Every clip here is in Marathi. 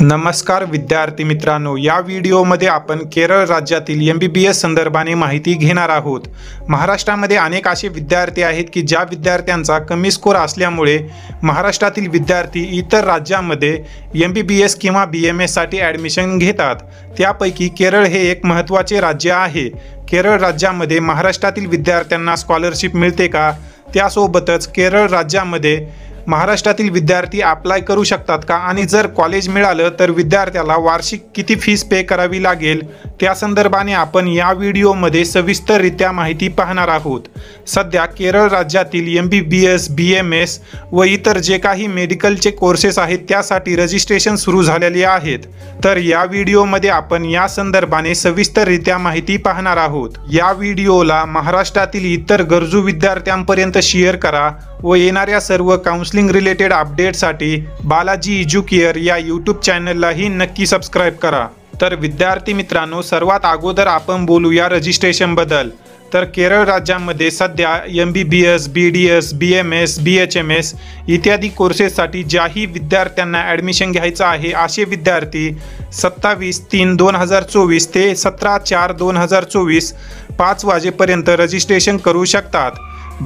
नमस्कार विद्यार्थी मित्रांनो, या व्हिडिओमध्ये आपण केरळ राज्यातील MBBS संदर्भाने माहिती घेणार आहोत। महाराष्ट्रामध्ये अनेक असे विद्यार्थी आहेत की ज्या विद्यार्थ्यांचा कमी स्कोर असल्यामुळे महाराष्ट्रातील विद्यार्थी इतर राज्यांमध्ये MBBS किंवा BMS साठी ॲडमिशन घेतात। त्यापैकी केरळ हे एक महत्त्वाचे राज्य आहे। केरळ राज्यामध्ये महाराष्ट्रातील विद्यार्थ्यांना स्कॉलरशिप मिळते का? त्यासोबतच केरळ राज्यामध्ये महाराष्ट्रातील विद्यार्थी अप्लाय करू शकतात का? आणि जर कॉलेज मिळालं तर विद्यार्थ्याला वार्षिक किती फीस पे करावी लागेल? त्या संदर्भाने आपण या व्हिडिओमध्ये सविस्तररित्या माहिती पाहणार आहोत। सध्या केरळ राज्यातील MBBS, BMS व इतर जे काही मेडिकलचे कोर्सेस आहेत त्यासाठी रजिस्ट्रेशन सुरू झालेले आहेत। तर या व्हिडिओमध्ये आपण या संदर्भाने सविस्तररित्या माहिती पाहणार आहोत। या व्हिडिओला महाराष्ट्रातील इतर गरजू विद्यार्थ्यांपर्यंत शेअर करा व येणाऱ्या सर्व काउन्सिलिंग रिलेटेड अपडेटसाठी बालाजी एज्युकेअर या यूट्यूब चॅनललाही नक्की सबस्क्राईब करा। तर विद्यार्थी मित्रांनो, सर्वात अगोदर आपण बोलूया रजिस्ट्रेशनबद्दल। तर केरळ राज्यामध्ये सध्या MBBS, BDS, BMS, BHMS इत्यादी कोर्सेससाठी ज्याही विद्यार्थ्यांना ॲडमिशन घ्यायचं आहे असे विद्यार्थी 27/3/2024 ते 17/4/2024 5 वाजेपर्यंत रजिस्ट्रेशन करू शकतात।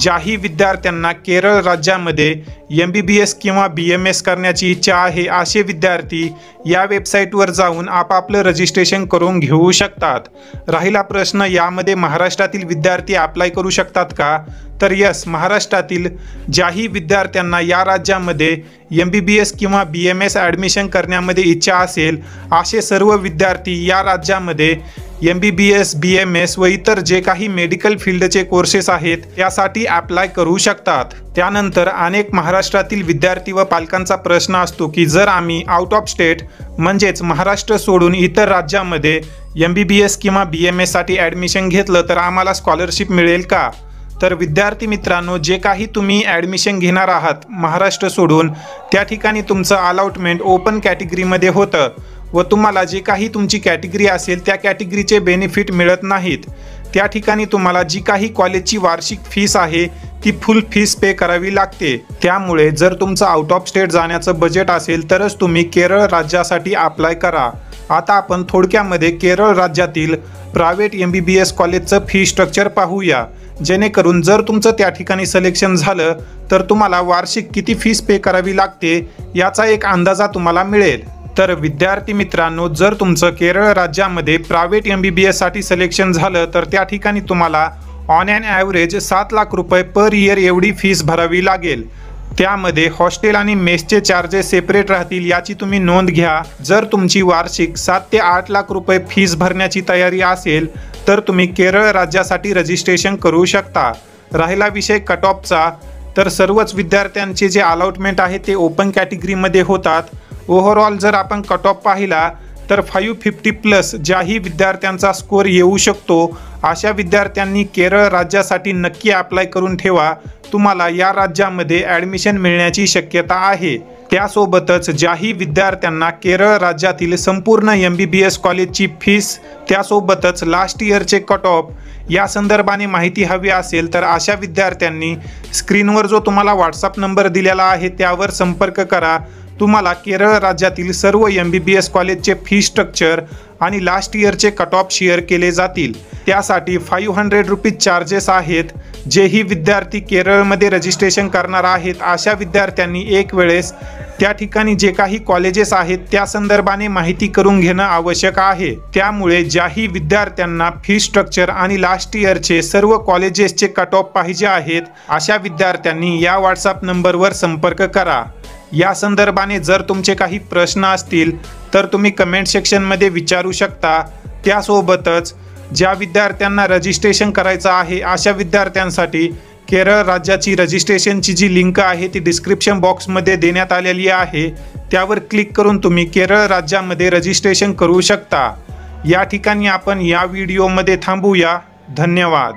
ज्याही विद्यार्थ्यांना केरळ राज्यामध्ये MBBS किंवा BMS करण्याची इच्छा आहे असे विद्यार्थी या वेबसाईटवर जाऊन आपापलं रजिस्ट्रेशन करून घेऊ शकतात। राहिला प्रश्न, यामध्ये महाराष्ट्रातील विद्यार्थी अप्लाय करू शकतात का? तर यस, महाराष्ट्रातील ज्याही विद्यार्थ्यांना या राज्यामध्ये MBBS किंवा BMS ॲडमिशन करण्यामध्ये इच्छा असेल असे सर्व विद्यार्थी या राज्यामध्ये MBBS, BMS व इतर जे काही मेडिकल फील्डचे कोर्सेस आहेत त्यासाठी अप्लाय करू शकतात। त्यानंतर अनेक महाराष्ट्रातील विद्यार्थी व पालकांचा प्रश्न असतो की जर आम्ही आउट ऑफ स्टेट म्हणजेच महाराष्ट्र सोडून इतर राज्यामध्ये MBBS किंवा BMS साठी ॲडमिशन घेतलं तर आम्हाला स्कॉलरशिप मिळेल का? तर विद्यार्थी मित्रांनो, जे काही तुम्ही ॲडमिशन घेणार आहात महाराष्ट्र सोडून त्या ठिकाणी तुमचं अलॉटमेंट ओपन कॅटेगरीमध्ये होतं व तुम्हाला जे काही तुमची कॅटेगरी असेल त्या कॅटेगरीचे बेनिफिट मिळत नाहीत। त्या ठिकाणी तुम्हाला जी काही कॉलेजची वार्षिक फीस आहे ती फुल फीस पे करावी लागते। त्यामुळे जर तुमचं आउट ऑफ स्टेट जाण्याचं बजेट असेल तरच तुम्ही केरळ राज्यासाठी अप्लाय करा। आता आपण थोडक्यामध्ये केरळ राज्यातील प्रायव्हेट MBBS कॉलेजचं फी स्ट्रक्चर पाहूया, जेणेकरून जर तुमचं त्या ठिकाणी सिलेक्शन झालं तर तुम्हाला वार्षिक किती फीस पे करावी लागते याचा एक अंदाजा तुम्हाला मिळेल। तर विद्यार्थी मित्रांनो, जर तुमचं केरळ राज्यामध्ये प्रायव्हेट MBBS साठी सिलेक्शन झालं तर त्या ठिकाणी तुम्हाला ऑन ॲन ॲव्हरेज 7 लाख रुपये पर इयर एवढी फीस भरावी लागेल। त्यामध्ये हॉस्टेल आणि मेसचे चार्जेस सेपरेट राहतील याची तुम्ही नोंद घ्या। जर तुमची वार्षिक 7 ते 8 लाख रुपये फीस भरण्याची तयारी असेल तर तुम्ही केरळ राज्यासाठी रजिस्ट्रेशन करू शकता। राहिला विषय कट ऑफचा, तर सर्वच विद्यार्थ्यांचे जे अलॉटमेंट आहे ते ओपन कॅटेगरीमध्ये होतात। ओव्हरऑल जर आपण कट ऑफ पाहिला तर 550+ ज्याही विद्यार्थ्यांचा स्कोअर येऊ शकतो अशा विद्यार्थ्यांनी केरळ राज्यासाठी नक्की अप्लाय करून ठेवा। तुम्हाला या राज्यामध्ये ॲडमिशन मिळण्याची शक्यता आहे। त्यासोबतच ज्याही विद्यार्थ्यांना केरळ राज्यातील संपूर्ण MBBS कॉलेजची फीस त्यासोबतच लास्ट इयरचे कट ऑफ या संदर्भाने माहिती हवी असेल तर अशा विद्यार्थ्यांनी स्क्रीनवर जो तुम्हाला व्हॉट्सअप नंबर दिलेला आहे त्यावर संपर्क करा। तुम्हाला केरळ राज्यातील सर्व MBBS कॉलेजचे फी स्ट्रक्चर आणि लास्ट इयरचे कट ऑफ शेअर केले जातील। त्यासाठी 500 रुपीज चार्जेस आहेत। जेही विद्यार्थी केरळमध्ये रजिस्ट्रेशन करणार आहेत अशा विद्यार्थ्यांनी एक वेळेस त्या ठिकाणी जे काही कॉलेजेस आहेत त्या संदर्भाने माहिती करून घेणं आवश्यक आहे। त्यामुळे ज्याही विद्यार्थ्यांना फी स्ट्रक्चर आणि लास्ट इयरचे सर्व कॉलेजेसचे कट ऑफ पाहिजे आहेत अशा विद्यार्थ्यांनी या व्हॉट्सअप नंबरवर संपर्क करा। या संदर्भाने जर तुमचे काही प्रश्न असतील तर तुम्ही कमेंट सेक्शनमध्ये विचारू शकता। त्यासोबतच ज्या विद्यार्थ्यांना रजिस्ट्रेशन करायचं आहे अशा विद्यार्थ्यांसाठी केरळ राज्याची रजिस्ट्रेशनची जी लिंक आहे ती डिस्क्रिप्शन बॉक्समध्ये देण्यात आलेली आहे। त्यावर क्लिक करून तुम्ही केरळ राज्यामध्ये रजिस्ट्रेशन करू शकता। या ठिकाणी आपण या व्हिडिओमध्ये थांबूया। धन्यवाद।